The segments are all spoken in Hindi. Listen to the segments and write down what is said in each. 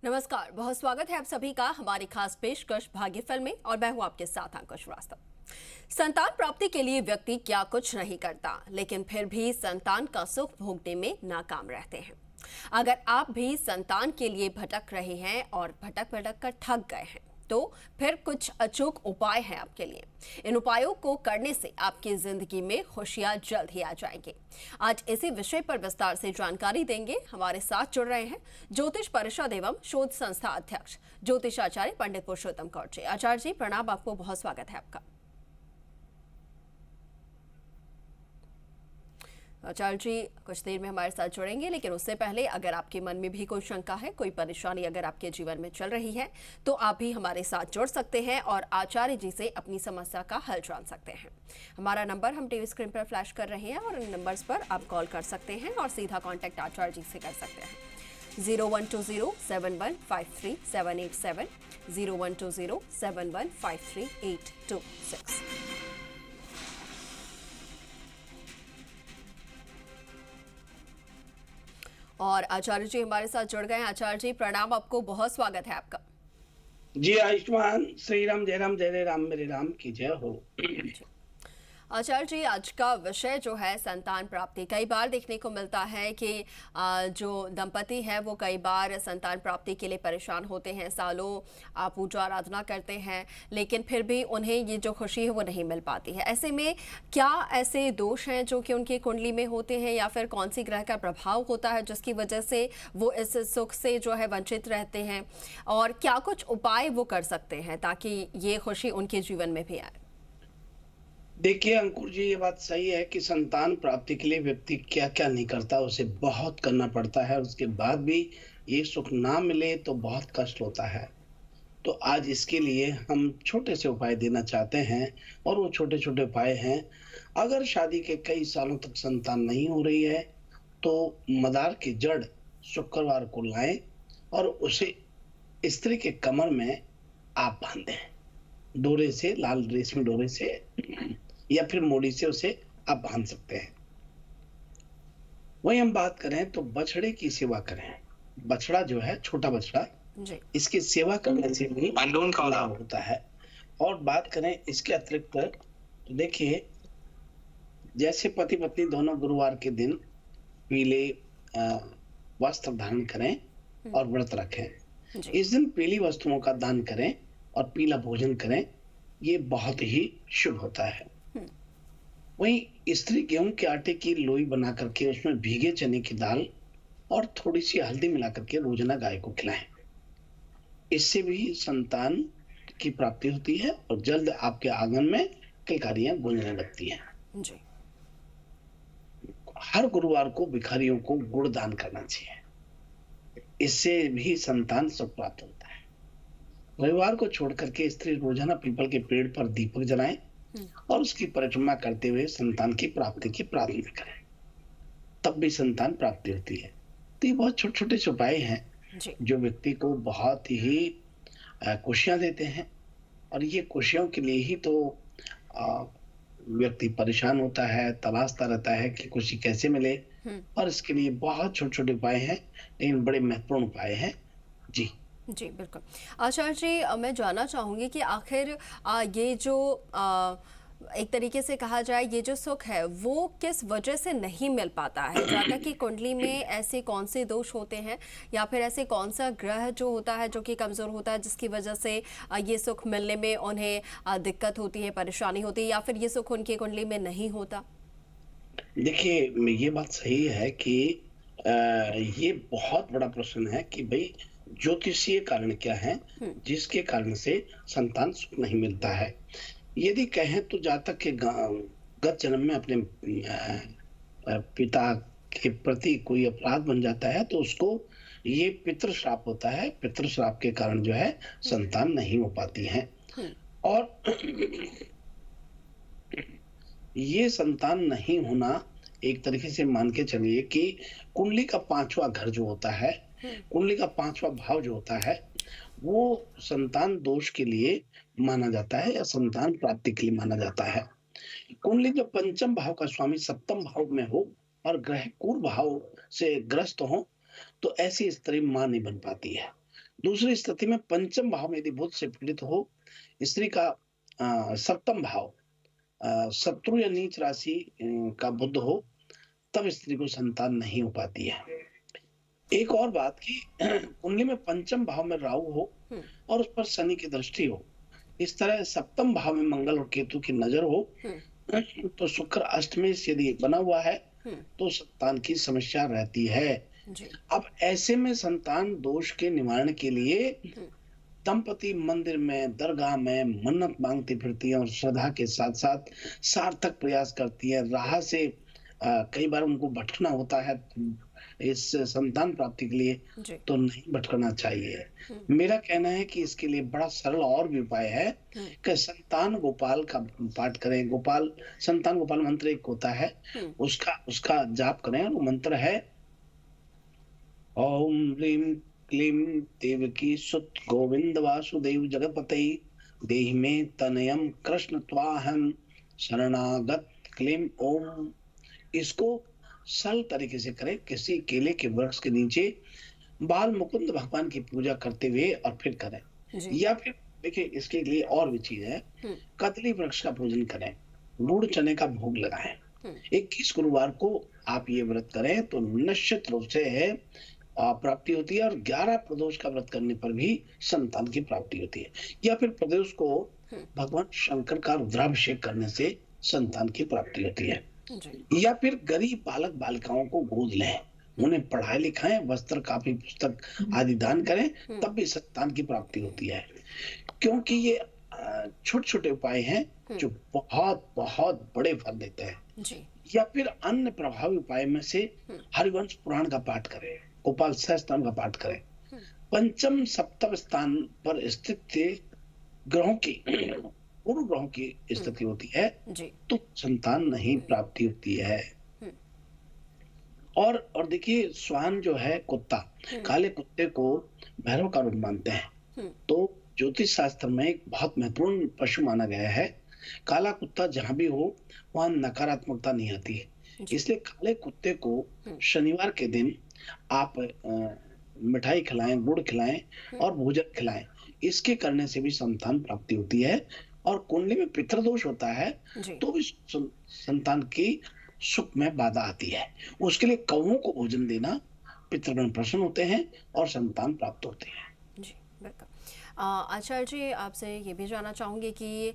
नमस्कार, बहुत स्वागत है आप सभी का हमारी खास पेशकश भाग्य फिल्म में और मैं हूं आपके साथ अंकुश श्रीवास्तव। संतान प्राप्ति के लिए व्यक्ति क्या कुछ नहीं करता, लेकिन फिर भी संतान का सुख भोगने में नाकाम रहते हैं। अगर आप भी संतान के लिए भटक रहे हैं और भटक भटक कर थक गए हैं, तो फिर कुछ अचूक उपाय हैं आपके लिए। इन उपायों को करने से आपकी जिंदगी में खुशियां जल्द ही आ जाएंगी। आज इसी विषय पर विस्तार से जानकारी देंगे। हमारे साथ जुड़ रहे हैं ज्योतिष परिषद एवं शोध संस्था अध्यक्ष ज्योतिष आचार्य पंडित पुरुषोत्तम कौर जी। आचार्य जी प्रणाम, आपको बहुत स्वागत है आपका। आचार्य जी कुछ देर में हमारे साथ जुड़ेंगे, लेकिन उससे पहले अगर आपके मन में भी कोई शंका है, कोई परेशानी अगर आपके जीवन में चल रही है, तो आप भी हमारे साथ जुड़ सकते हैं और आचार्य जी से अपनी समस्या का हल जान सकते हैं। हमारा नंबर हम टीवी स्क्रीन पर फ्लैश कर रहे हैं और इन नंबर्स पर आप कॉल कर सकते हैं और सीधा कॉन्टैक्ट आचार्य जी से कर सकते हैं। 0120715387 0120715386। और आचार्य जी हमारे साथ जुड़ गए हैं। आचार्य जी प्रणाम, आपको बहुत स्वागत है आपका। जी आयुष्मान श्री राम जय राम जय राम मेरे राम की जय हो। आचार्य जी आज का विषय जो है संतान प्राप्ति। कई बार देखने को मिलता है कि जो दंपति है वो कई बार संतान प्राप्ति के लिए परेशान होते हैं, सालों पूजा आराधना करते हैं, लेकिन फिर भी उन्हें ये जो खुशी है वो नहीं मिल पाती है। ऐसे में क्या ऐसे दोष हैं जो कि उनकी कुंडली में होते हैं, या फिर कौन सी ग्रह का प्रभाव होता है जिसकी वजह से वो इस सुख से जो है वंचित रहते हैं, और क्या कुछ उपाय वो कर सकते हैं ताकि ये खुशी उनके जीवन में भी आए? देखिए अंकुर जी, ये बात सही है कि संतान प्राप्ति के लिए व्यक्ति क्या क्या नहीं करता, उसे बहुत करना पड़ता है। उसके बाद भी ये सुख ना मिले तो बहुत कष्ट होता है। तो आज इसके लिए हम छोटे से उपाय देना चाहते हैं, और वो छोटे छोटे उपाय हैं। अगर शादी के कई सालों तक संतान नहीं हो रही है तो मदार की जड़ शुक्रवार को लाएं और उसे स्त्री के कमर में आप बांधें, डोरे से, लाल रेशमी डोरे से या फिर मोड़ी से उसे आप बांध सकते हैं। वही हम बात करें तो बछड़े की सेवा करें। बछड़ा जो है, छोटा बछड़ा, इसकी सेवा करने से भी लाभ होता है। और बात करें इसके अतिरिक्त तो देखिए, जैसे पति पत्नी दोनों गुरुवार के दिन पीले वस्त्र धारण करें और व्रत रखें। इस दिन पीली वस्तुओं का दान करें और पीला भोजन करें, ये बहुत ही शुभ होता है। वहीं स्त्री गेहूं के आटे की लोई बना करके उसमें भीगे चने की दाल और थोड़ी सी हल्दी मिला करके रोजाना गाय को खिलाएं। इससे भी संतान की प्राप्ति होती है और जल्द आपके आंगन में किलकारियां गूंजने लगती हैं। जी। हर गुरुवार को भिखारियों को गुड़ दान करना चाहिए, इससे भी संतान सुख प्राप्त होता है। रविवार को छोड़ करके स्त्री रोजाना पीपल के पेड़ पर दीपक जलाएं और उसकी परिक्रमा करते हुए संतान की प्राप्ति की प्रार्थना करें, तब भी संतान प्राप्ति होती है। तो ये बहुत छोटे छोटे उपाय हैं जो व्यक्ति को बहुत ही खुशियां देते हैं, और ये खुशियों के लिए ही तो व्यक्ति परेशान होता है, तलाशता रहता है कि खुशी कैसे मिले। और इसके लिए बहुत छोटे छोटे उपाय हैं, लेकिन बड़े महत्वपूर्ण उपाय हैं। जी जी बिल्कुल। आचार्य जी मैं जानना चाहूँगी कि आखिर ये जो एक तरीके से कहा जाए ये जो सुख है वो किस वजह से नहीं मिल पाता है? जातक की कुंडली में ऐसे कौन से दोष होते हैं, या फिर ऐसे कौन सा ग्रह जो होता है जो कि कमज़ोर होता है जिसकी वजह से ये सुख मिलने में उन्हें दिक्कत होती है, परेशानी होती है, या फिर ये सुख उनकी कुंडली में नहीं होता? देखिए, ये बात सही है कि ये बहुत बड़ा प्रश्न है कि भाई ज्योतिषीय कारण क्या है जिसके कारण से संतान सुख नहीं मिलता है। यदि कहें तो जातक के गत जन्म में अपने पिता के प्रति कोई अपराध बन जाता है तो उसको ये पितृ श्राप होता है। पितृ श्राप के कारण जो है संतान नहीं हो पाती है। और ये संतान नहीं होना एक तरीके से मान के चलिए कि कुंडली का 5वां घर जो होता है, कुंडली का 5वां भाव जो होता है, वो संतान दोष के लिए माना जाता है या संतान प्राप्ति के लिए माना जाता है। कुंडली के 5म भाव का स्वामी 7म भाव में हो और ग्रह कुर भाव से ग्रस्त हो तो ऐसी स्त्री मां नहीं बन पाती है। दूसरी स्थिति में पंचम भाव में यदि बुध से पीड़ित हो, स्त्री का सप्तम भाव शत्रु या नीच राशि का बुध हो, तब स्त्री को संतान नहीं हो पाती है। एक और बात कि कुंडली में पंचम भाव में राहु हो और उस पर शनि की दृष्टि हो, इस तरह सप्तम भाव में मंगल और केतु की नजर हो, तो शुक्र अष्टमी से यदि बना हुआ है तो संतान की समस्या रहती है। अब ऐसे में संतान दोष के निवारण के लिए दंपति मंदिर में, दरगाह में मन्नत मांगती फिरती है और श्रद्धा के साथ साथ सार्थक प्रयास करती है। राह से कई बार उनको भटकना होता है इस संतान प्राप्ति के लिए, तो नहीं भटकना चाहिए। मेरा कहना है कि इसके लिए बड़ा सरल और भी उपाय है कि संतान गोपाल का पाठ करें। गोपाल संतान गोपाल मंत्र एक होता है, उसका जाप करें। वो मंत्र है ओम ह्रीं क्लीं देवकी सुत गोविंद वासुदेव जगतपते देहि में तनयम कृष्ण त्वाहम शरणागत क्लीं ओम। इसको सरल तरीके से करें। किसी केले के वृक्ष के नीचे बाल मुकुंद भगवान की पूजा करते हुए और फिर करें। या फिर देखिए इसके लिए और भी चीज है, कदली वृक्ष का पूजन करें, गुड़ चने का भोग लगाएं। 21 गुरुवार को आप ये व्रत करें तो निश्चित रूप से है प्राप्ति होती है। और 11 प्रदोष का व्रत करने पर भी संतान की प्राप्ति होती है। या फिर प्रदोष को भगवान शंकर का रुद्राभिषेक करने से संतान की प्राप्ति होती है। या फिर गरीब बालक बालिकाओं को गोद लें, उन्हें पढ़ाए लिखाएं, वस्त्र कापी पुस्तक आदि दान करें, तब भी संतान की प्राप्ति होती है। क्योंकि ये छोटे छोटे उपाय हैं जो बहुत बहुत बड़े फल देते हैं। या फिर अन्य प्रभावी उपाय में से हरिवंश पुराण का पाठ करें, गोपाल सहस्त्रनाम का पाठ करें। पंचम सप्तम स्थान पर स्थित ग्रहों की पूर्व ग्रहों की स्थिति होती है तो संतान नहीं प्राप्ति होती है। और देखिए स्वान जो है कुत्ता, काले कुत्ते को भैरव का रूप मानते हैं। तो ज्योतिष शास्त्र में एक बहुत महत्वपूर्ण पशु माना गया है। काला कुत्ता जहां भी हो वहां नकारात्मकता नहीं आती है। इसलिए काले कुत्ते को शनिवार के दिन आप मिठाई खिलाएं, गुड़ खिलाएं और भोजन खिलाएं। इसके करने से भी संतान प्राप्ति होती है। और कुंडली में पितृदोष होता है तो भी संतान की सुख में बाधा आती है। उसके लिए कौओं को भोजन देना, पितृगण प्रसन्न होते हैं और संतान प्राप्त होते हैं। जी बिल्कुल। आचार्य जी, आपसे ये भी जानना चाहूंगी कि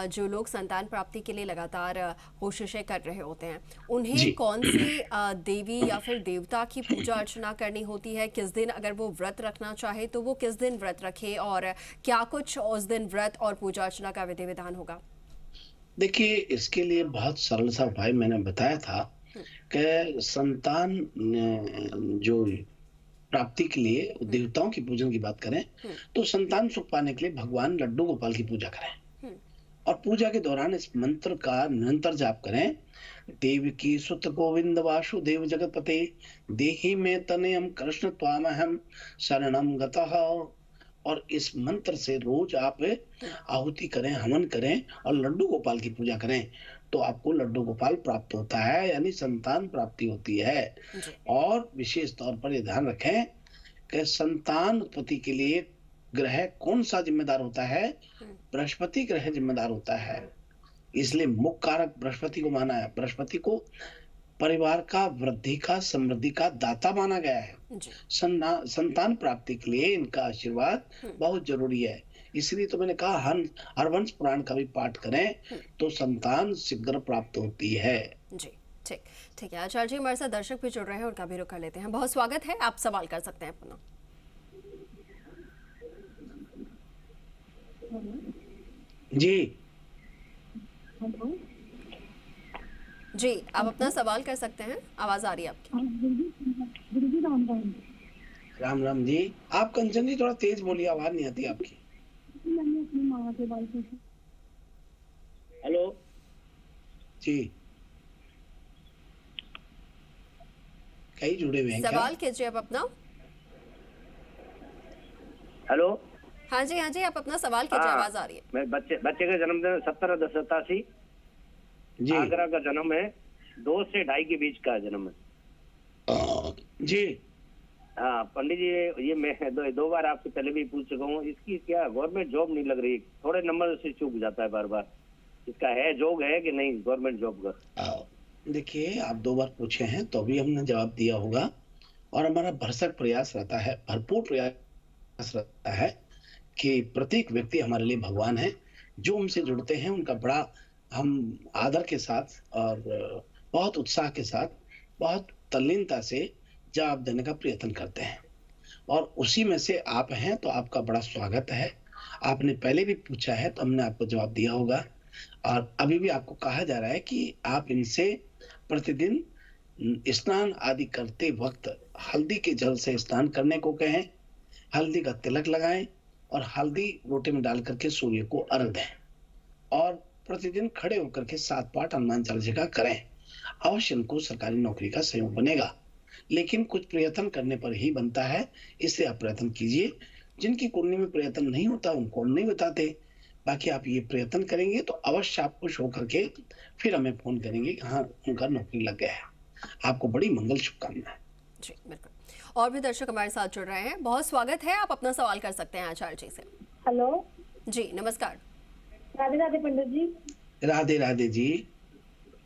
जो लोग संतान प्राप्ति के लिए लगातार कोशिशें कर रहे होते हैं, उन्हें कौन सी देवी या फिर देवता की पूजा अर्चना करनी होती है? किस दिन अगर वो व्रत रखना चाहे तो वो किस दिन व्रत रखे, और क्या कुछ उस दिन व्रत और पूजा अर्चना का विधि विधान होगा? देखिए इसके लिए बहुत सरल सा उपाय मैंने बताया था कि संतान जो प्राप्ति के लिए देवताओं की पूजन की बात करें तो संतान सुख पाने के लिए भगवान लड्डू गोपाल की पूजा करें। और पूजा के दौरान इस मंत्र का निरंतर जाप करें। देवकी सुत गोविंद वासुदेव जगतपते देहि में तनयम कृष्ण त्वामहम शरणम गतः। और इस मंत्र से रोज आप आहुति करें, हवन करें और लड्डू गोपाल की पूजा करें तो आपको लड्डू गोपाल प्राप्त होता है, यानी संतान प्राप्ति होती है। और विशेष तौर पर ये ध्यान रखें कि संतान उत्पत्ति के लिए ग्रह कौन सा जिम्मेदार होता है? बृहस्पति ग्रह जिम्मेदार होता है। इसलिए मुख्य कारक बृहस्पति को माना है। बृहस्पति को परिवार का, वृद्धि का, समृद्धि का दाता माना गया है। संतान प्राप्ति के लिए इनका आशीर्वाद बहुत जरूरी है। इसलिए तो मैंने कहा हरवंश पुराण का भी पाठ करें तो संतान शीघ्र प्राप्त होती है। जी ठीक है। आचार्य जी, हमारे साथ दर्शक भी जुड़ रहे हैं, उनका भी रुख कर लेते हैं। बहुत स्वागत है, आप सवाल कर सकते हैं अपना। जी जी, आप अपना सवाल कर सकते हैं, आवाज आ रही है आपकी। राम राम जी। आप कंचन जी थोड़ा तेज बोलिए, आवाज नहीं आती आपकी। हेलो जी, कहीं जुड़े हुए हैं क्या? सवाल कीजिए आप अपना। हेलो। हाँ जी, आप अपना सवाल कीजिए, आवाज आ रही है। मैं बच्चे का जन्मदिन 17/10/87 जी। आगरा का जन्म है, 2 से 2.5 के बीच का जन्म है जी। हाँ पंडित जी, ये मैं दो बार आपसे पहले भी पूछ चुका हूँ, इसकी क्या गवर्नमेंट जॉब नहीं लग रही, थोड़े नंबर से चूक जाता है बार बार, इसका है जोग है कि नहीं गवर्नमेंट जॉब का? देखिए, आप 2 बार पूछे हैं तो भी हमने जवाब दिया होगा, और हमारा भरसक प्रयास रहता है, भरपूर प्रयास रहता है कि प्रत्येक व्यक्ति हमारे लिए भगवान है। जो हमसे जुड़ते हैं उनका बड़ा हम आदर के साथ और बहुत उत्साह के साथ, बहुत तल्लीनता से जवाब देने का प्रयत्न करते हैं, और उसी में से आप हैं, तो आपका बड़ा स्वागत है। आपने पहले भी पूछा है तो हमने आपको जवाब दिया होगा, और अभी भी आपको कहा जा रहा है कि आप इनसे प्रतिदिन स्नान आदि करते वक्त हल्दी के जल से स्नान करने को कहें, हल्दी का तिलक लगाएं और हल्दी लोटे में डाल करके सूर्य को अर्घ दें, और प्रतिदिन खड़े होकर के 7 पाठ हनुमान चालीसा का करें। अवश्य इनको सरकारी नौकरी का सहयोग बनेगा, लेकिन कुछ प्रयत्न करने पर ही बनता है, इससे आप प्रयत्न कीजिए। जिनकी कुंडली में प्रयत्न नहीं होता उनको हम नहीं बताते, बाकी आप ये प्रयत्न करेंगे तो अवश्य आप खुश होकर के फिर हमें फोन करेंगे कि हाँ उनका नौकरी लग गया है। आपको बड़ी मंगल शुभकामनाएं। जी बिल्कुल। और भी दर्शक हमारे साथ जुड़ रहे हैं, बहुत स्वागत है, आप अपना सवाल कर सकते हैं आचार्य जी से। हेलो जी नमस्कार। राधे राधे पंडित जी। राधे राधे जी।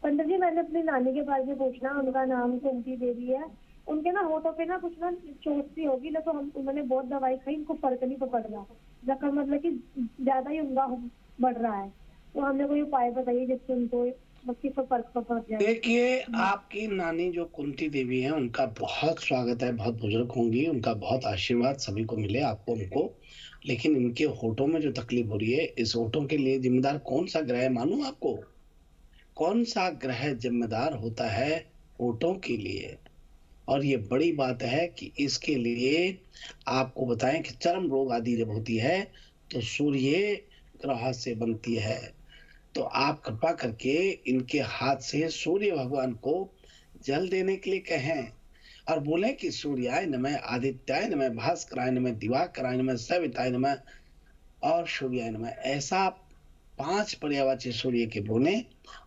पंडित जी, मैंने अपनी नानी के बारे में पूछना, उनका नाम कुंती देवी है। उनके ना होठों पे ना कुछ ना चोट सी होगी ना, तो हम उन्होंने बहुत दवाई खाई, इनको फर्क नहीं पड़ रहा, जख्म मतलब कि ज्यादा ही उनका बढ़ रहा है, तो हमने कोई उपाय बताइए जिससे उनको बच्ची पर फर्क पड़ जाए। देखिए, आपकी नानी जो कुंती देवी है उनका बहुत स्वागत है, बहुत बुजुर्ग होंगी, उनका बहुत आशीर्वाद सभी को मिले, आपको उनको। लेकिन इनके होठों में जो तकलीफ हो रही है, इस होठों के लिए जिम्मेदार कौन सा ग्रह है मालूम आपको? कौन सा ग्रह जिम्मेदार होता है होठों के लिए? और ये बड़ी बात है कि इसके लिए आपको बताएं कि चर्म रोग आदि जब होती है तो सूर्य ग्रह से बनती है, तो आप कृपा करके इनके हाथ से सूर्य भगवान को जल देने के लिए कहें, और बोले कि सूर्याय नमः, आदित्याय नमः, भास्कराय नमः, दिवाकराय नमः, सविताय नमः और सूर्याय नमः। ऐसा 5 पर्यायवाची सूर्य के बोले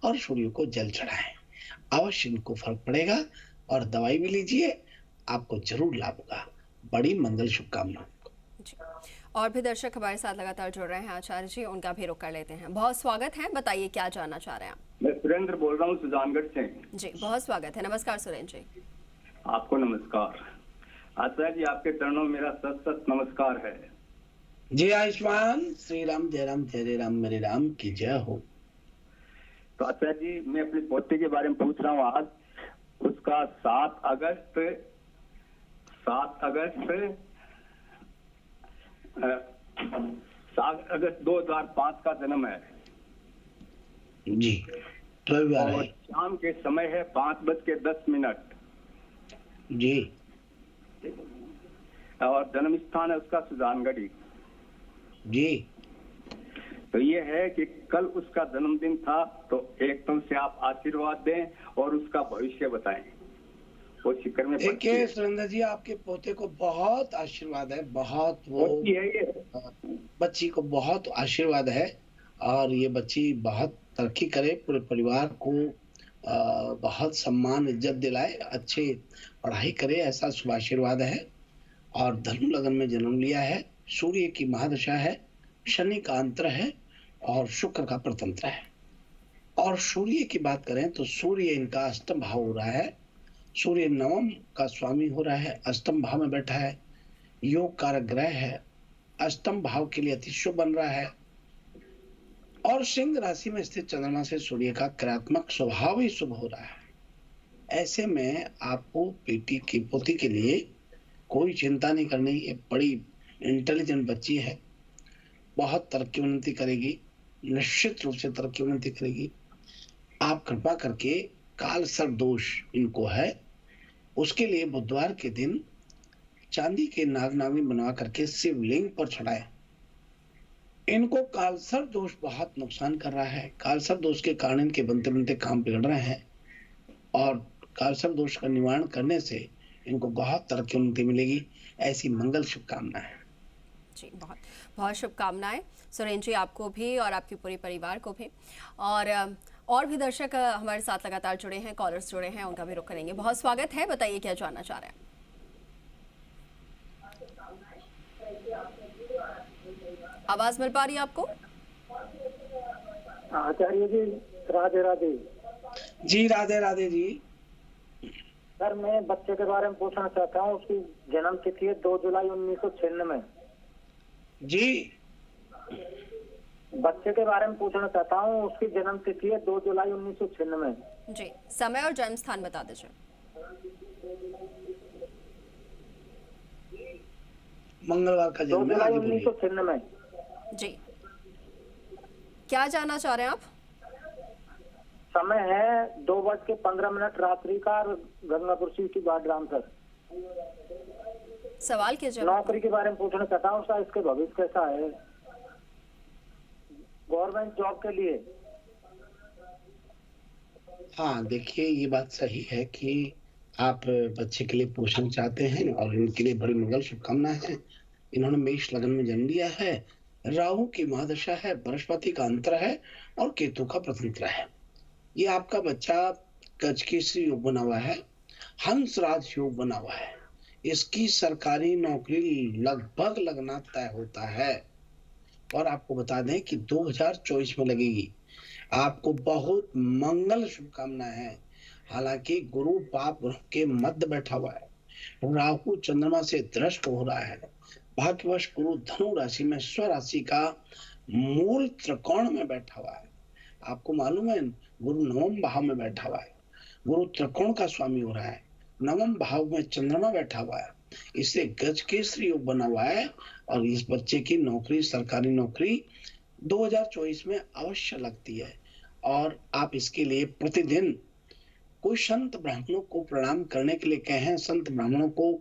और सूर्य को जल चढ़ाएं, अवश्य इनको फर्क पड़ेगा, और दवाई भी लीजिए, आपको जरूर लाभ होगा। बड़ी मंगल शुभकामनाएं। और भी दर्शक हमारे साथ लगातार जुड़ रहे हैं आचार्य जी, उनका भी रुख कर लेते हैं। बहुत स्वागत है, बताइए क्या जानना चाह रहे हैं आप? मैं सुरेंद्र बोल रहा हूँ सुजानगढ़ से। जी बहुत स्वागत है। नमस्कार सुरेंद्र जी। आपको नमस्कार। आचार्य जी, आपके चरणों में मेरा सत नमस्कार है। जय आयुष्मान, श्री राम, जय राम, जय राम, मेरे राम की जय हो। तो आचार्य जी, मैं अपनी पोते के बारे में पूछ रहा हूँ। आज उसका 7 अगस्त 2005 का जन्म है जी, रविवार और है शाम के समय है 5:10 जी, और जन्म स्थान है उसका सुजानगढ़ी जी। तो ये है कि कल उसका जन्मदिन था, तो एकदम से आप आशीर्वाद दें और उसका भविष्य बताएं। वो शिकर में देखिए सुरेंद्र जी, आपके पोते को बहुत आशीर्वाद है, बहुत वो है ये बच्ची को बहुत आशीर्वाद है, और ये बच्ची बहुत तरक्की करे, पूरे परिवार को बहुत सम्मान इज्जत दिलाए, अच्छे पढ़ाई करे, ऐसा शुभ आशीर्वाद है। और धनु लगन में जन्म लिया है, सूर्य की महादशा है, शनि का अंतर है और शुक्र का प्रतंत्र है। और सूर्य की बात करें तो सूर्य इनका अष्टम भाव हो रहा है, सूर्य नवम का स्वामी हो रहा है, अष्टम भाव में बैठा है, योग कारक ग्रह है, अष्टम भाव के लिए अति शुभ बन रहा है, और सिंह राशि में स्थित चंद्रमा से सूर्य का क्रियात्मक स्वभाव ही शुभ हो रहा है। ऐसे में आपको बेटी की पोती के लिए कोई चिंता नहीं करनी। ये बड़ी इंटेलिजेंट बच्ची है, बहुत तरक्की उन्नति करेगी, निश्चित रूप से तरक्की उन्नति करेगी। आप कृपा करके काल सर्प दोष इनको है, उसके लिए बुधवार के दिन चांदी के नाग नागिन बनवा करके शिवलिंग पर चढ़ाए। इनको काल सर्प दोष बहुत नुकसान कर रहा है, काल सर्प दोष के कारण इनके बनते बनते काम बिगड़ रहे हैं, और काल सर्प दोष का निवारण करने से इनको बहुत तरक्की उन्नति मिलेगी। ऐसी मंगल शुभकामनाएं है जी। बहुत बहुत शुभकामनाएं सुरेंद्र जी, आपको भी और आपके पूरे परिवार को भी। और भी दर्शक हमारे साथ लगातार जुड़े हैं, कॉलर्स जुड़े हैं, उनका भी रुख करेंगे। बहुत स्वागत है, बताइए क्या जानना चाह रहे हैं? आवाज मिल पा रही है आपको? आचार्य जी राधे राधे। जी राधे राधे जी। सर मैं बच्चे के बारे में पूछना चाहता हूँ, उसकी जन्म तिथि है 2 जुलाई 1996। जी बच्चे के बारे में पूछना चाहता हूँ, उसकी जन्म तिथि है 2 जुलाई 1996। जी, समय और जन्म स्थान बता दीजिए। मंगलवार का 2 जन्म है। जुलाई आगे बोलिए। 1996। जी, क्या जानना चाह रहे हैं आप? समय है 2:15 रात्रि का, गंगापुर सिटी बाडराम सर। सवाल कीजिए। नौकरी के बारे में पूछना चाहता हूँ सर, इसके भविष्य कैसा है गवर्नमेंट जॉब के लिए? हाँ देखिए, ये बात सही है कि आप बच्चे के लिए पोषण चाहते हैं और इनके लिए बड़ी मंगल शुभकामनाएं हैं। इन्होंने मेष लग्न में जन्म लिया है, राहु की महादशा है, बृहस्पति का अंतर है और केतु का प्रतिनिधित्व है। ये आपका बच्चा गजकेसरी योग बना हुआ है, हंसराज योग बना हुआ है। इसकी सरकारी नौकरी लगभग लगना तय होता है और आपको बता दें कि 2024 में लगेगी। आपको बहुत मंगल शुभकामनाएं हैं। हालांकि गुरु पाप ग्रह के मध्य बैठा हुआ है, राहु चंद्रमा से दृष्ट हो रहा है। भाग्यवश गुरु धनु राशि में स्वराशि का मूल त्रिकोण में बैठा हुआ है। आपको मालूम है गुरु नवम भाव में बैठा हुआ है, गुरु त्रिकोण का स्वामी हो रहा है, नवम भाव में चंद्रमा बैठा हुआ है, इससे गजकेसरी योग बना हुआ है। और इस बच्चे की नौकरी, सरकारी नौकरी 2024 में अवश्य लगती है। और आप इसके लिए प्रतिदिन कोई संत ब्राह्मणों को प्रणाम करने के लिए कहें, संत ब्राह्मणों को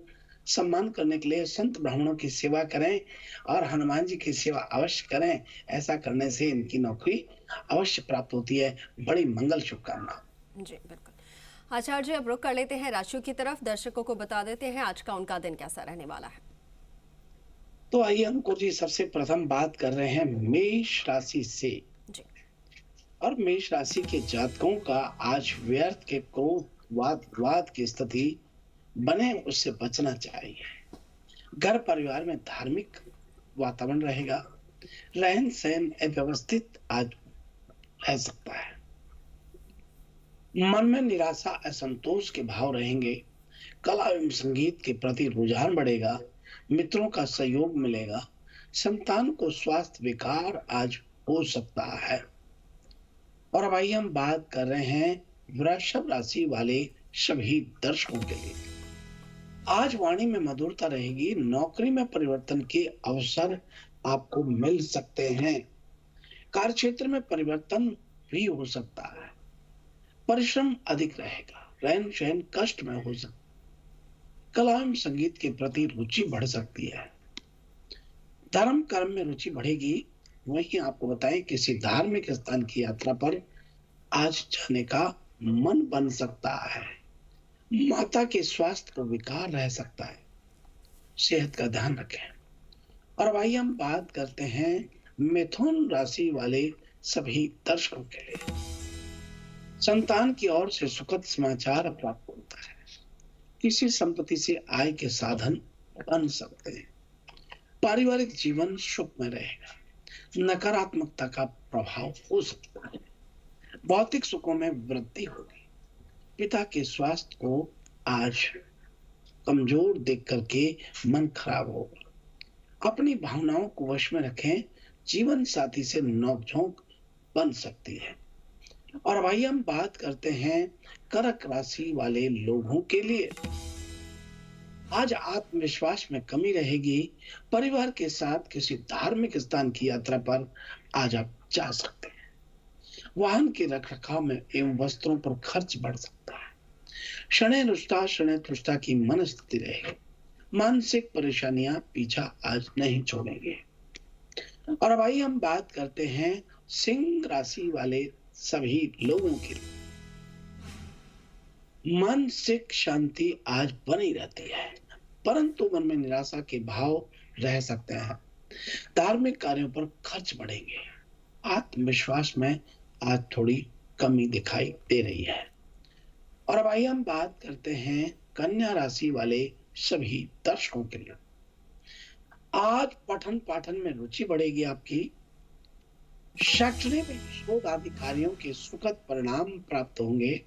सम्मान करने के लिए संत ब्राह्मणों की सेवा करें और हनुमान जी की सेवा अवश्य करें। ऐसा करने से इनकी नौकरी अवश्य प्राप्त होती है। बड़ी मंगल शुभकामना। जी बिल्कुल। आचार्य जी, अब रुख कर लेते हैं राशियों की तरफ। दर्शकों को बता देते हैं आज का उनका दिन कैसा रहने वाला है। तो आइए अंकुर जी, सबसे प्रथम बात कर रहे हैं मेष राशि से। जी। और मेष राशि के जातकों का आज व्यर्थ के क्रोध, वाद विवाद की स्थिति बने, उससे बचना चाहिए। घर परिवार में धार्मिक वातावरण रहेगा। रहन सहन अव्यवस्थित आज रह सकता है। मन में निराशा, असंतोष के भाव रहेंगे। कला एवं संगीत के प्रति रुझान बढ़ेगा। मित्रों का सहयोग मिलेगा। संतान को स्वास्थ्य विकार आज हो सकता है। और अब आइए हम बात कर रहे हैं वृषभ राशि वाले सभी दर्शकों के लिए। आज वाणी में मधुरता रहेगी। नौकरी में परिवर्तन के अवसर आपको मिल सकते हैं। कार्य क्षेत्र में परिवर्तन भी हो सकता है। परिश्रम अधिक रहेगा। रहन सहन कष्ट में हो सकता है। कला एवं संगीत के प्रति रुचि बढ़ सकती है। धर्म कर्म में रुचि बढ़ेगी। वहीं आपको बताएं, किसी धार्मिक स्थान की यात्रा पर आज जाने का मन बन सकता है। माता के स्वास्थ्य को विकार रह सकता है। सेहत का ध्यान रखें। और अब आइए हम बात करते हैं मिथुन राशि वाले सभी दर्शकों के लिए। संतान की ओर से सुखद समाचार प्राप्त होता है। किसी संपत्ति से आय के साधन बन सकते हैं। पारिवारिक जीवन सुख में रहेगा। नकारात्मकता का प्रभाव हो सकता है। भौतिक सुखों में वृद्धि होगी। पिता के स्वास्थ्य को आज कमजोर देख करके मन खराब होगा। अपनी भावनाओं को वश में रखें। जीवन साथी से नोकझोंक बन सकती है। और अब आइए हम बात करते हैं कर्क राशि वाले लोगों के लिए। आज आत्मविश्वास में कमी रहेगी। परिवार के साथ किसी धार्मिक स्थान की यात्रा पर आज आप जा सकते हैं। वाहन के रखरखाव में एवं वस्त्रों पर खर्च बढ़ सकता है। शनै तुष्टा की मन स्थिति रहेगी। मानसिक परेशानियां पीछा आज नहीं छोड़ेंगे। और अब आइए हम बात करते हैं सिंह राशि वाले सभी लोगों के लिए। मानसिक शांति आज बनी रहती है, परंतु मन में निराशा के भाव रह सकते हैं। धार्मिक कार्यों पर खर्च बढ़ेंगे। आत्मविश्वास में आज थोड़ी कमी दिखाई दे रही है। और अब आइए हम बात करते हैं कन्या राशि वाले सभी दर्शकों के लिए। आज पठन पाठन में रुचि बढ़ेगी आपकी। शैक्षणिक शोध आदि कार्यों के सुखद परिणाम प्राप्त होंगे।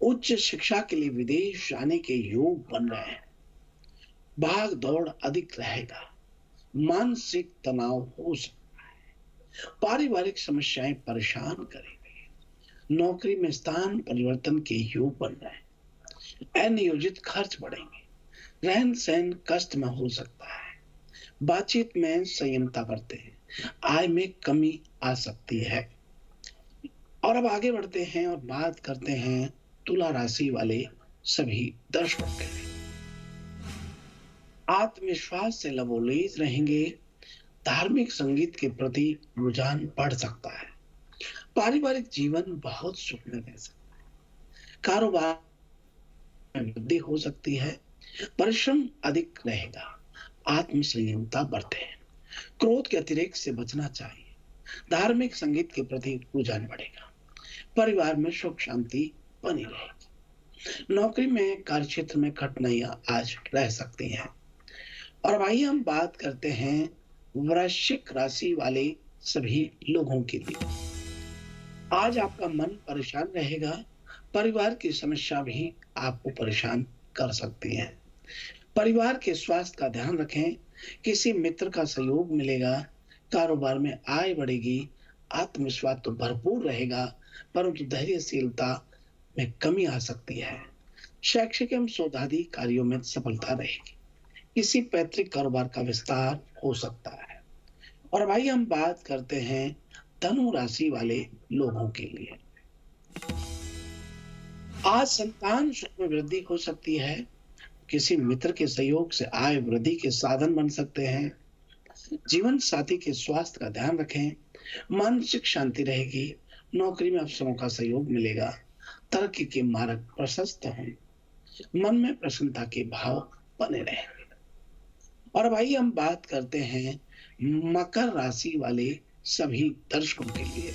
उच्च शिक्षा के लिए विदेश जाने के योग बन रहे हैं। भाग दौड़ अधिक रहेगा। मानसिक तनाव हो सकता है। पारिवारिक समस्याएं परेशान करेंगे। नौकरी में स्थान परिवर्तन के योग बन रहे हैं। अनियोजित खर्च बढ़ेंगे। रहन सहन कष्ट में हो सकता है। बातचीत में संयमता बरतें। आय में कमी आ सकती है। और अब आगे बढ़ते हैं और बात करते हैं तुला राशि वाले सभी दर्शकों के लिए। आत्मविश्वास से लबोलेज रहेंगे। धार्मिक संगीत के प्रति रुझान बढ़ सकता है। पारिवारिक जीवन बहुत सुखमय रह सकता है। कारोबार में वृद्धि हो सकती है। परिश्रम अधिक रहेगा। आत्म संयमता बरतें। क्रोध के अतिरेक से बचना चाहिए। धार्मिक संगीत के प्रति रुझान बढ़ेगा। परिवार में सुख शांति बनी रहेगी। नौकरी में कार्यक्षेत्र में कठिनाइयां आज रह सकती हैं। और भाई हम बात करते हैं वृश्चिक राशि वाले सभी लोगों के लिए। आज आपका मन परेशान रहेगा। परिवार की समस्या भी आपको परेशान कर सकती है। परिवार के स्वास्थ्य का ध्यान रखें। किसी मित्र का सहयोग मिलेगा। कारोबार में आय बढ़ेगी। आत्मविश्वास तो भरपूर रहेगा, परंतु धैर्यशीलता में कमी आ सकती है। शैक्षिक एवं शोधादि कार्यों में सफलता रहेगी। किसी पैतृक कारोबार का विस्तार हो सकता है। और भाई हम बात करते हैं धनु राशि वाले लोगों के लिए। आज संतान सुख में वृद्धि हो सकती है। किसी मित्र के सहयोग से आय वृद्धि के साधन बन सकते हैं। जीवन साथी के स्वास्थ्य का ध्यान रखें। मानसिक शांति रहेगी। नौकरी में अफसरों का सहयोग मिलेगा। तरक्की के मार्ग प्रशस्त होंगे। मन में प्रसन्नता के भाव बने रहेंगे। और भाई हम बात करते हैं मकर राशि वाले सभी दर्शकों के लिए।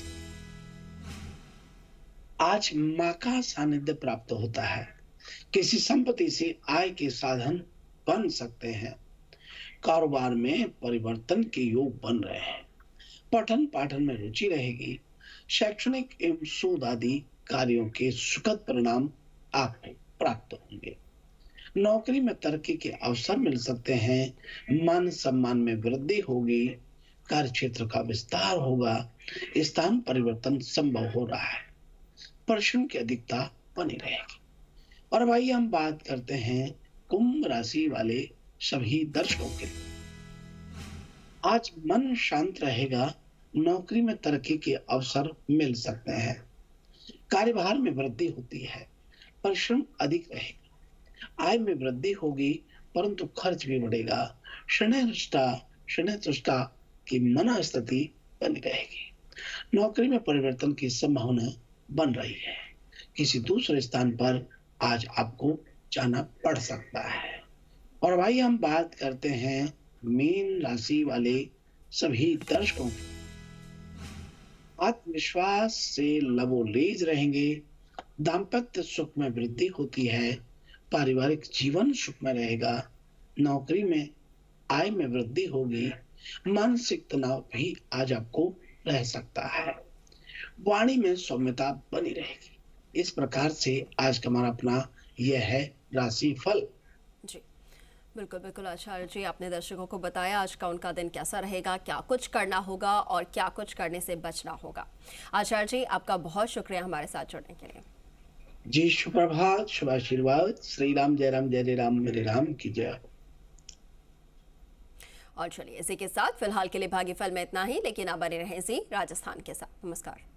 आज मां का सानिध्य प्राप्त होता है। किसी संपत्ति से आय के साधन बन सकते हैं। कारोबार में परिवर्तन के योग बन रहे हैं। पठन पाठन में रुचि रहेगी। शैक्षणिक एवं शोध आदि कार्यों के सुखद परिणाम आपको प्राप्त होंगे। नौकरी में तरक्की के अवसर मिल सकते हैं। मान सम्मान में वृद्धि होगी। कार्यक्षेत्र का विस्तार होगा। स्थान परिवर्तन संभव हो रहा है। परिश्रम की अधिकता बनी रहेगी। और भाई हम बात करते हैं कुंभ राशि वाले सभी दर्शकों के लिए। आज मन शांत रहेगा। नौकरी में तरक्की के अवसर मिल सकते हैं। कार्यभार में वृद्धि होती है। परिश्रम अधिक रहेगा। आय में वृद्धि होगी, परंतु खर्च भी बढ़ेगा। शनि तुष्टा की मनस्थिति बनी रहेगी। नौकरी में परिवर्तन की संभावना बन रही है। किसी दूसरे स्थान पर आज आपको जाना पड़ सकता है। और भाई हम बात करते हैं मीन राशि वाले सभी दर्शकों की। आत्मविश्वास से लबोलेज रहेंगे। दाम्पत्य सुख में वृद्धि होती है। पारिवारिक जीवन सुख में रहेगा। नौकरी में आय में वृद्धि होगी। मानसिक तनाव भी आज आपको रह सकता है। वाणी में सौम्यता बनी रहेगी। इस प्रकार से आज का हमारा अपना यह है राशि फल। जी बिल्कुल बिल्कुल आचार्य जी, आपने दर्शकों को बताया आज का उनका दिन कैसा रहेगा, क्या कुछ करना होगा और क्या कुछ करने से बचना होगा। आचार्य जी आपका बहुत शुक्रिया हमारे साथ जुड़ने के लिए। जी शुभ प्रभात, शुभ आशीर्वाद। श्री राम जय राम जय राम मेरे राम की जय। और चलिए इसी के साथ फिलहाल के लिए भाग्यफल में इतना ही, लेकिन आप बने रहें इसी राजस्थान के साथ। नमस्कार।